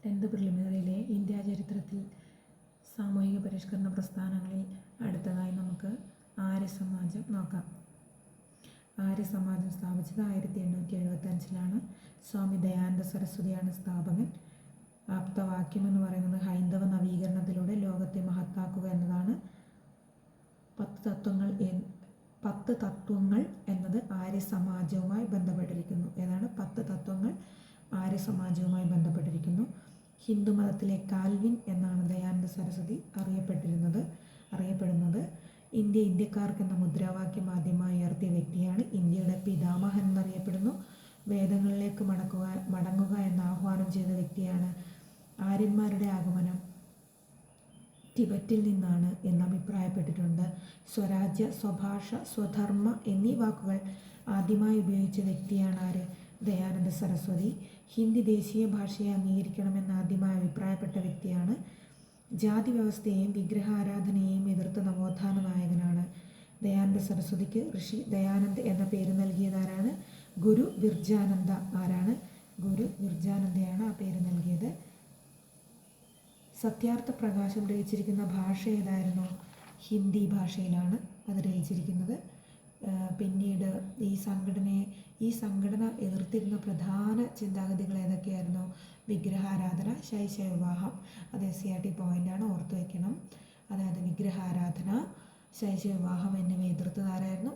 10th പ്രിലിമിനറിയിലെ India ചരിത്രത്തിൽ സാമൂഹിക പരിഷ്കരണ പ്രസ്ഥാനങ്ങളിൽ അടുത്തതായി നമുക്ക് ആര്യസമാജം നോക്കാം. ആര്യസമാജം സ്ഥാപിച്ചത് 1875 സ്വാമി ദയാനന്ദ സരസ്വതിയാണ് സ്ഥാപകൻ. ആപ്തവാക്യം എന്ന് പറയുന്നത് ഹൈന്ദവ നവീകരണത്തിലൂടെ ലോകത്തെ മഹത്താക്കുക എന്നതാണ്. 10 തത്വങ്ങൾ എന്നത് ആര്യസമാജവുമായി ബന്ധപ്പെട്ടിരിക്കുന്നു. ഏതാണ് 10 തത്വങ്ങൾ? ആര്യസമാജവുമായി ബന്ധപ്പെട്ടിരിക്കുന്നു. ഹിന്ദുമതത്തിലെ കാൽവിൻ എന്നാണ് ദയാനന്ദ സരസ്വതി അറിയപ്പെടുന്നത്. ഇന്ത്യക്കാർക്ക് എന്ന മുദ്രാവാക്യം ആദ്യമായി ഉയർത്തിയ വ്യക്തിയാണ്. ഇന്ത്യയുടെ പിതാമഹൻ എന്നറിയപ്പെടുന്നു. വേദങ്ങളിലേക്ക് മടങ്ങുക എന്ന ആഹ്വാനം ചെയ്ത വ്യക്തിയാണ്. ആര്യന്മാരുടെ ആഗമനം ടിബറ്റിൽ നിന്നാണ് എന്ന് അഭിപ്രായപ്പെട്ടിട്ടുണ്ട്. സ്വരാജ്യ, സ്വഭാഷ, സ്വധർമ്മ എന്നീ വാക്കുകൾ ആദ്യമായി ഉപയോഗിച്ച വ്യക്തിയാണ് ആര്? ദയാനന്ദ സരസ്വതി. ഹിന്ദി ദേശീയ ഭാഷയെ അംഗീകരിക്കണമെന്ന് ആദ്യമായി അഭിപ്രായപ്പെട്ട വ്യക്തിയാണ്. ജാതി വ്യവസ്ഥയെയും വിഗ്രഹാരാധനയെയും എതിർത്ത നവോത്ഥാന നായകനാണ്. ദയാനന്ദ സരസ്വതിക്ക് ഋഷി ദയാനന്ദ് എന്ന പേര് നൽകിയതാരാണ്? ഗുരു വിർജാനന്ദ. ആരാണ്? ഗുരു വിർജാനന്ദയാണ് ആ പേര് നൽകിയത്. സത്യാർത്ഥ പ്രകാശം രചിച്ചിരിക്കുന്ന ഭാഷ ഏതായിരുന്നു? ഹിന്ദി ഭാഷയിലാണ് അത് രചിച്ചിരിക്കുന്നത്. പിന്നീട് ഈ സംഘടന എതിർത്തിരുന്ന പ്രധാന ചിന്താഗതികൾ ഏതൊക്കെയായിരുന്നു? വിഗ്രഹാരാധന, ശൈശവ വിവാഹം. അത് SCRT പോയിന്റാണ്, ഓർത്തു വയ്ക്കണം. അതായത് വിഗ്രഹാരാധന, ശൈശവ വിവാഹം എന്നിവ എതിർത്തതാരായിരുന്നു?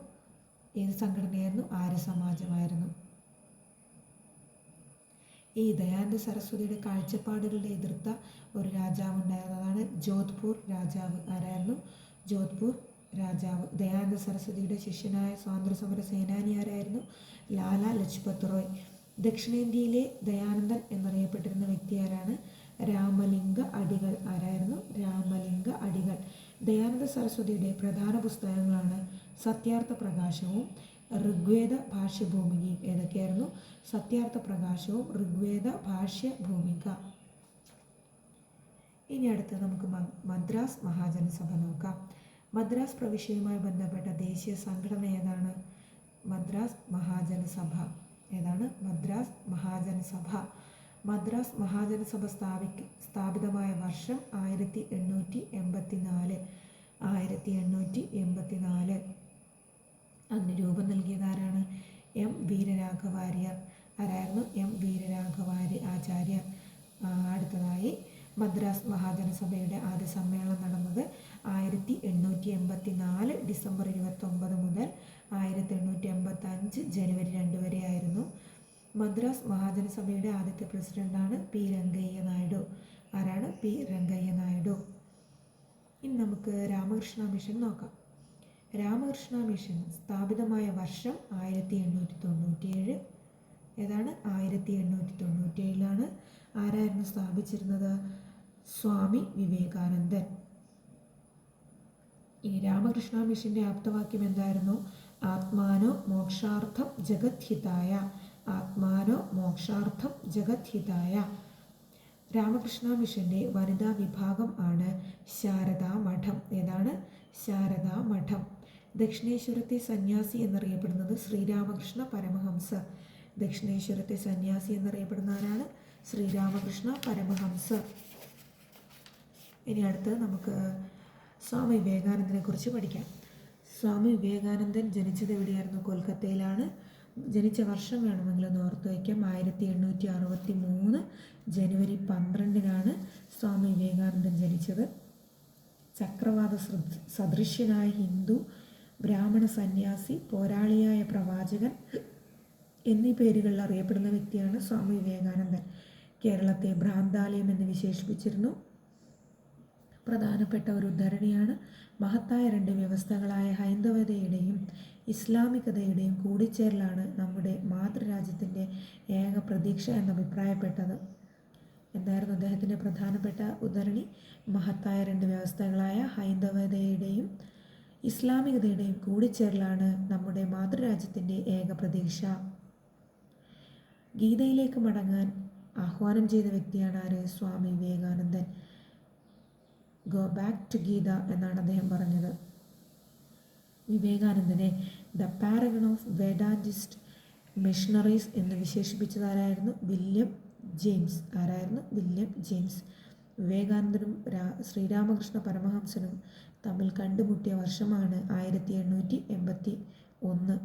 ഏത് സംഘടനയായിരുന്നു? ആര്യസമാജമായിരുന്നു. ഈ ദയാനന്ദ സരസ്വതിയുടെ കാഴ്ചപ്പാടുകളുടെ എതിർത്ത ഒരു രാജാവ് ഉണ്ടായിരുന്നതാണ് ജോധ്പൂർ രാജാവ്. ആരായിരുന്നു? ജോധ്പൂർ രാജാവ്. ദയാനന്ദ സരസ്വതിയുടെ ശിഷ്യനായ സ്വാതന്ത്ര്യസമര സേനാനി ആരായിരുന്നു? ലാലാ ലജ്പത് റോയ്. ദക്ഷിണേന്ത്യയിലെ ദയാനന്ദൻ എന്നറിയപ്പെട്ടിരുന്ന വ്യക്തി ആരാണ്? രാമലിംഗ അടികൾ. ആരായിരുന്നു? രാമലിംഗ അടികൾ. ദയാനന്ദ സരസ്വതിയുടെ പ്രധാന പുസ്തകങ്ങളാണ് സത്യാർത്ഥ പ്രകാശവും ഋഗ്വേദ ഭാഷ്യഭൂമികയും. ഏതൊക്കെയായിരുന്നു? സത്യാർത്ഥ പ്രകാശവും ഋഗ്വേദ ഭാഷ്യഭൂമിക. ഇനി അടുത്ത് നമുക്ക് മദ്രാസ് മഹാജനസഭ നോക്കാം. മദ്രാസ് പ്രവിശ്യയുമായി ബന്ധപ്പെട്ട ദേശീയ സംഘടന ഏതാണ്? മദ്രാസ് മഹാജനസഭ. ഏതാണ്? മദ്രാസ് മഹാജനസഭ. മദ്രാസ് മഹാജനസഭ സ്ഥാപിതമായ വർഷം 1884. അതിന് രൂപം നൽകിയതാരാണ്? M. വീരരാഘവാര്യർ. ആരായിരുന്നു? M. വീരരാഘവാര്യ. അടുത്തതായി മദ്രാസ് മഹാജനസഭയുടെ ആദ്യ സമ്മേളനം നടന്നത് 1884 ഡിസംബർ 29 മുതൽ 1885 ജനുവരി 2 വരെ ആയിരുന്നു. മദ്രാസ് മഹാജനസഭയുടെ ആദ്യത്തെ പ്രസിഡന്റാണ് P. രംഗയ്യ നായിഡു. ആരാണ്? P. രംഗയ്യ നായിഡു. ഇനി നമുക്ക് രാമകൃഷ്ണ മിഷൻ നോക്കാം. രാമകൃഷ്ണ മിഷൻ സ്ഥാപിതമായ വർഷം 1897. ഏതാണ്? 1897 ആരായിരുന്നു സ്ഥാപിച്ചിരുന്നത്? സ്വാമി വിവേകാനന്ദൻ. ഈ രാമകൃഷ്ണ മിഷന്റെ ആപ്തവാക്യം എന്തായിരുന്നു? ആത്മാനോ മോക്ഷാർത്ഥം ജഗദ്ഹിതായ. ആത്മാനോ മോക്ഷാർത്ഥം ജഗദ്ഹിതായ. രാമകൃഷ്ണ മിഷന്റെ വനിതാ വിഭാഗം ആണ് ശാരദാ മഠം. ഏതാണ്? ശാരദാ മഠം. ദക്ഷിണേശ്വരത്തെ സന്യാസി എന്നറിയപ്പെടുന്നത് ശ്രീരാമകൃഷ്ണ പരമഹംസർ. ദക്ഷിണേശ്വരത്തെ സന്യാസി എന്നറിയപ്പെടുന്ന ആരാണ്? ശ്രീരാമകൃഷ്ണ പരമഹംസർ. ഇനി അടുത്ത് നമുക്ക് സ്വാമി വിവേകാനന്ദനെ കുറിച്ച് പഠിക്കാം. സ്വാമി വിവേകാനന്ദൻ ജനിച്ചത് എവിടെയായിരുന്നു? കൊൽക്കത്തയിലാണ്. ജനിച്ച വർഷം വേണമെങ്കിലൊന്ന് ഓർത്തു വയ്ക്കാം. 1863 ജനുവരി 12 സ്വാമി വിവേകാനന്ദൻ ജനിച്ചത്. ചക്രവാത സദൃശ്യനായ ഹിന്ദു, ബ്രാഹ്മണ സന്യാസി, പോരാളിയായ പ്രവാചകൻ എന്നീ പേരുകളിൽ അറിയപ്പെടുന്ന വ്യക്തിയാണ് സ്വാമി വിവേകാനന്ദൻ. കേരളത്തെ ഭ്രാന്താലയം എന്ന് വിശേഷിപ്പിച്ചിരുന്നു. പ്രധാനപ്പെട്ട ഒരു ഉദ്ധരണിയാണ് മഹത്തായ 2 വ്യവസ്ഥകളായ ഹൈന്ദവതയുടെയും ഇസ്ലാമികതയുടെയും കൂടിച്ചേരലാണ് നമ്മുടെ മാതൃരാജ്യത്തിൻ്റെ ഏക പ്രതീക്ഷ എന്നഭിപ്രായപ്പെട്ടത്. എന്തായിരുന്നു അദ്ദേഹത്തിൻ്റെ പ്രധാനപ്പെട്ട ഉദ്ധരണി? മഹത്തായ 2 വ്യവസ്ഥകളായ ഹൈന്ദവതയുടെയും ഇസ്ലാമികതയുടെയും കൂടിച്ചേരലാണ് നമ്മുടെ മാതൃരാജ്യത്തിൻ്റെ ഏക പ്രതീക്ഷ. ഗീതയിലേക്ക് മടങ്ങാൻ ആഹ്വാനം ചെയ്ത വ്യക്തിയാണ് ആര്? Swami Vivekanandan. Go back to Gita എന്നാണ് അദ്ദേഹം പറഞ്ഞത്. വിവേകാനന്ദനെ the paragon of Vedantist missionaries എന്ന് വിശേഷിപ്പിച്ചതാരായിരുന്നു? William James. ആരായിരുന്നു? William James. വിവേകാനന്ദനും ശ്രീരാമകൃഷ്ണ പരമഹംസനും തമ്മിൽ കണ്ടുമുട്ടിയ വർഷമാണ് 1881.